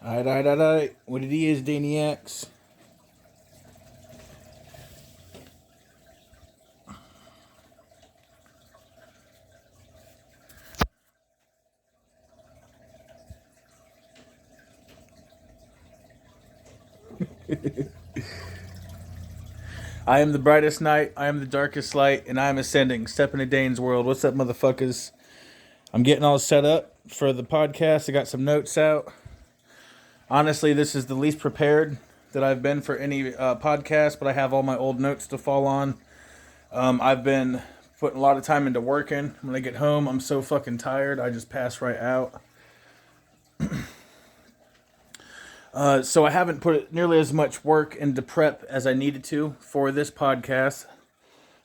Alright. What it is, Daniacs? I am the brightest night, I am the darkest light, and I am ascending. Step into Dane's world. What's up, motherfuckers? I'm getting all set up for the podcast. I got some notes out. Honestly, this is the least prepared that I've been for any podcast, but I have all my old notes to fall on. I've been putting a lot of time into working. When I get home, I'm so fucking tired, I just pass right out. So I haven't put nearly as much work into prep as I needed to for this podcast.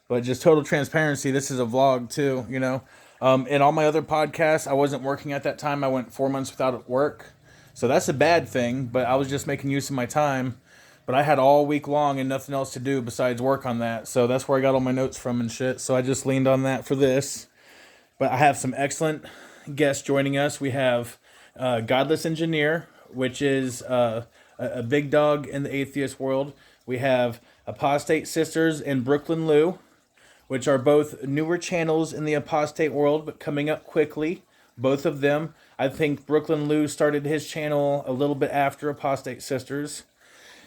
But just total transparency, this is a vlog too, you know. In all my other podcasts, I wasn't working at that time. I went 4 months without work. So that's a bad thing, but I was just making use of my time. But I had all week long and nothing else to do besides work on that. So that's where I got all my notes from and shit. So I just leaned on that for this. But I have some excellent guests joining us. We have Godless Engineer, which is a big dog in the atheist world. We have Apostate Sisters and Brooklyn Lou, which are both newer channels in the apostate world, but coming up quickly. Both of them. I think Brooklyn Lou started his channel a little bit after Apostate Sisters.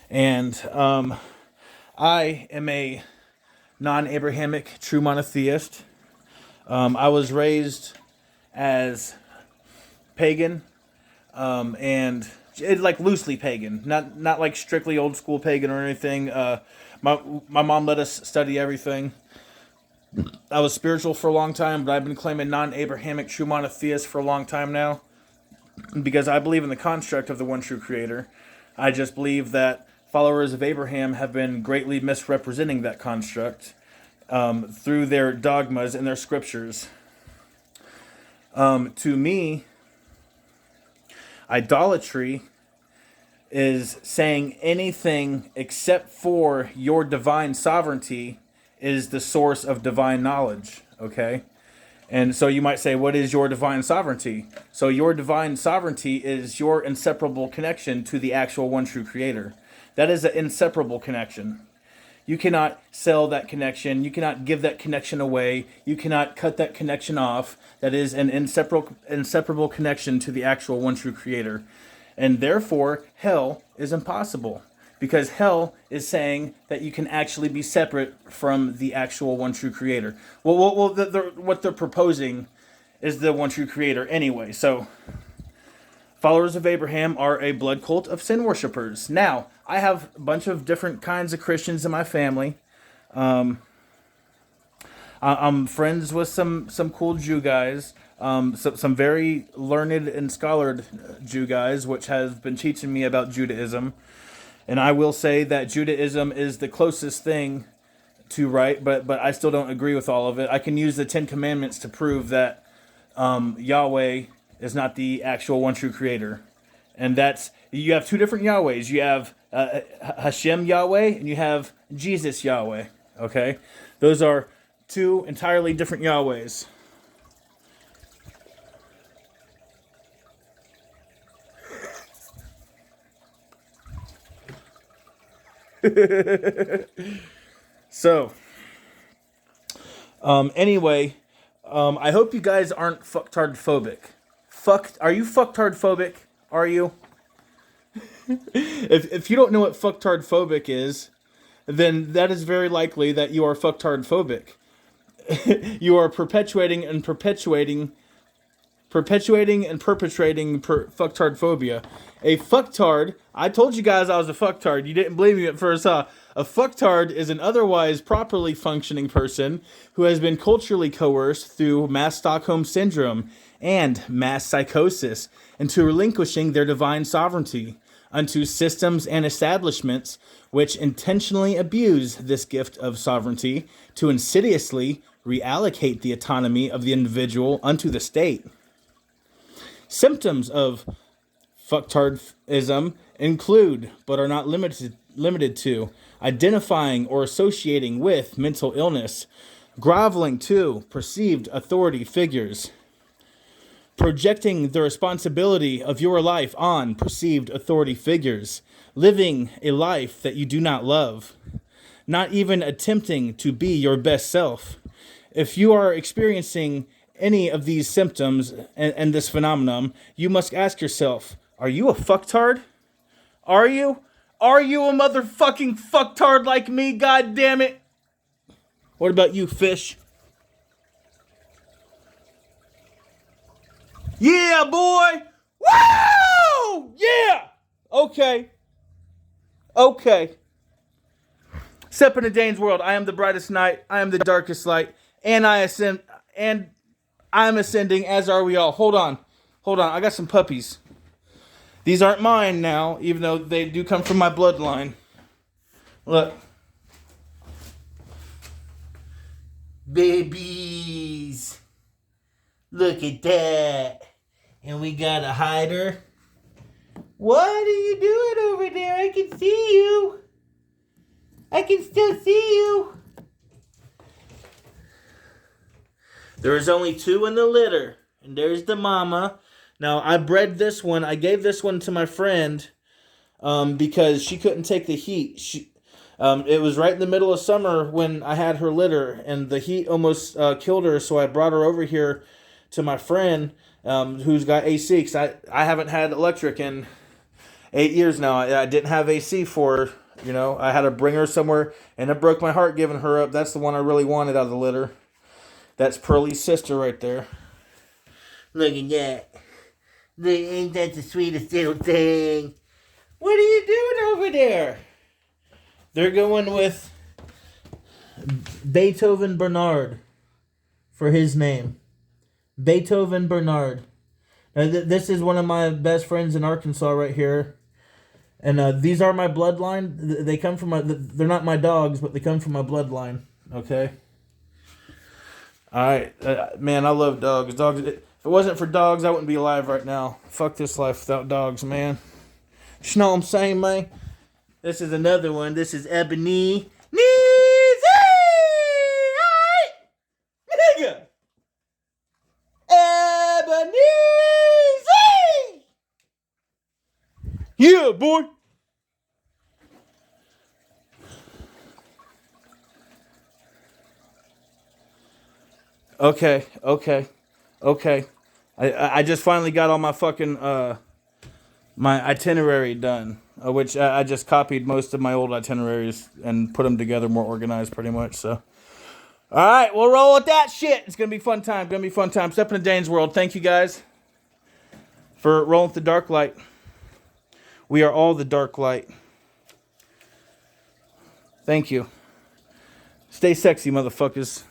And I am a non-Abrahamic true monotheist. I was raised as pagan, and like loosely pagan, not like strictly old school pagan or anything. My mom let us study everything. I was spiritual for a long time, but I've been claiming non-Abrahamic true monotheist for a long time now, because I believe in the construct of the one true creator. I just believe that followers of Abraham have been greatly misrepresenting that construct through their dogmas and their scriptures. To me, idolatry is saying anything except for your divine sovereignty is the source of divine knowledge, okay? And so you might say, what is your divine sovereignty? So your divine sovereignty is your inseparable connection to the actual one true creator. That is an inseparable connection. You cannot sell that connection. You cannot give that connection away. You cannot cut that connection off. That is an inseparable connection to the actual one true creator. And therefore, hell is impossible. Because hell is saying that you can actually be separate from the actual one true creator. Well, what they're proposing is the one true creator anyway. So, followers of Abraham are a blood cult of sin worshippers. Now, I have a bunch of different kinds of Christians in my family. I'm friends with some cool Jew guys. Some very learned and scholared Jew guys, which have been teaching me about Judaism. And I will say that Judaism is the closest thing to right, but I still don't agree with all of it. I can use the Ten Commandments to prove that Yahweh is not the actual one true creator. And that's, you have two different Yahwehs. You have Hashem Yahweh and you have Jesus Yahweh. Okay? Those are two entirely different Yahwehs. So, anyway, I hope you guys aren't fucktard phobic. Are you fucktard phobic? Are you? If you don't know what fucktard phobic is, then that is very likely that you are fucktard phobic. You are perpetuating and perpetrating fucktard phobia. A fucktard, I told you guys I was a fucktard. You didn't believe me at first, huh? A fucktard is an otherwise properly functioning person who has been culturally coerced through mass Stockholm syndrome and mass psychosis into relinquishing their divine sovereignty unto systems and establishments which intentionally abuse this gift of sovereignty to insidiously reallocate the autonomy of the individual unto the state. Symptoms of fucktardism include, but are not limited to, identifying or associating with mental illness, groveling to perceived authority figures, projecting the responsibility of your life on perceived authority figures, living a life that you do not love, not even attempting to be your best self. If you are experiencing any of these symptoms and this phenomenon, you must ask yourself, are you a fucktard? Are you? Are you a motherfucking fucktard like me, god damn it? What about you, fish? Yeah, boy! Woo! Yeah! Okay. Okay. Step into Dane's world. I am the brightest night. I am the darkest light. And I ascend. And I'm ascending, as are we all. Hold on. Hold on. I got some puppies. These aren't mine now, even though they do come from my bloodline. Look. Babies. Look at that. And we got a hider. What are you doing over there? I can see you. I can still see you. There is only 2 in the litter. And there's the mama. Now, I bred this one. I gave this one to my friend because she couldn't take the heat. It was right in the middle of summer when I had her litter. And the heat almost killed her. So I brought her over here to my friend who's got AC. Because I haven't had electric in 8 years now. I didn't have AC for her. You know, I had to bring her somewhere. And it broke my heart giving her up. That's the one I really wanted out of the litter. That's Pearlie's sister right there. Look at that. Look, ain't that the sweetest little thing? What are you doing over there? They're going with Beethoven Bernard for his name. Beethoven Bernard. Now, this is one of my best friends in Arkansas right here. And these are my bloodline. They come from they're not my dogs, but they come from my bloodline. Okay? Alright. Man, I love dogs. If it wasn't for dogs, I wouldn't be alive right now. Fuck this life without dogs, man. You know what I'm saying, man? This is another one. This is Ebony. Nigga! Ebenezer! Yeah, boy! Okay. I just finally got all my fucking my itinerary done, which I just copied most of my old itineraries and put them together more organized, pretty much. So, all right, we'll roll with that shit. It's gonna be fun time. Step into Dane's world. Thank you guys for rolling with the dark light. We are all the dark light. Thank you. Stay sexy, motherfuckers.